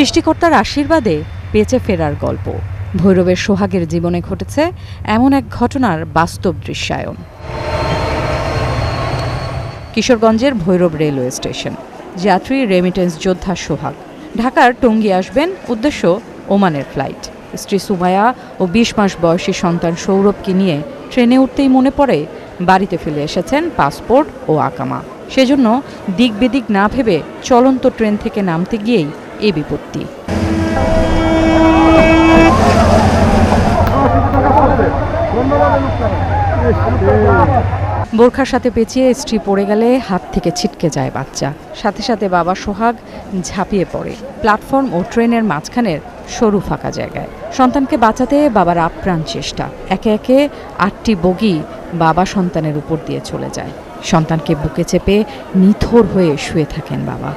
সৃষ্টিকর্তার আশীর্বাদে বেঁচে ফেরার গল্প। ভৈরবের সোহাগের জীবনে ঘটেছে এমন এক ঘটনার বাস্তব দৃশ্যায়ন। কিশোরগঞ্জের ভৈরব রেলওয়ে স্টেশন। যাত্রী রেমিটেন্স যোদ্ধা সোহাগ ঢাকার টঙ্গী আসবেন, উদ্দেশ্য ওমানের ফ্লাইট। স্ত্রী সুমায়া ও ২০ মাস বয়সী সন্তান সৌরভকে নিয়ে ট্রেনে উঠতেই মনে পড়ে বাড়িতে ফেলে এসেছেন পাসপোর্ট ও আকামা। সেজন্য দিক বেদিক না ভেবে চলন্ত ট্রেন থেকে নামতে গিয়েই এ বিপত্তি। বোরখার সাথে পেঁচিয়ে স্ত্রী পড়ে গেলে হাত থেকে ছিটকে যায় বাচ্চা। সাথে সাথে বাবা সোহাগ ঝাঁপিয়ে পড়ে প্ল্যাটফর্ম ও ট্রেনের মাঝখানের সরু ফাঁকা জায়গায়। সন্তানকে বাঁচাতে বাবার আপ্রাণ চেষ্টা। একে একে ৮টি বগি বাবা সন্তানের উপর দিয়ে চলে যায়। সন্তানকে বুকে চেপে নিথর হয়ে শুয়ে থাকেন বাবা।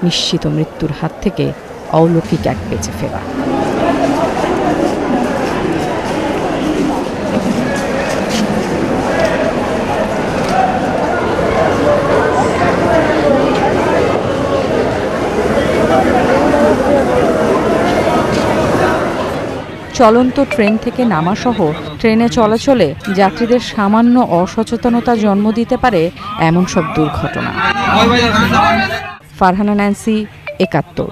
নিশ্চিত মৃত্যুর হাত থেকে অলৌকিক এক বেঁচে ফেরা। চলন্ত ট্রেন থেকে নামাসহ ট্রেনে চলাচলে যাত্রীদের সামান্য অসচেতনতা জন্ম দিতে পারে এমন সব দুর্ঘটনা। ফারহানা ন্যান্সি, ৭১।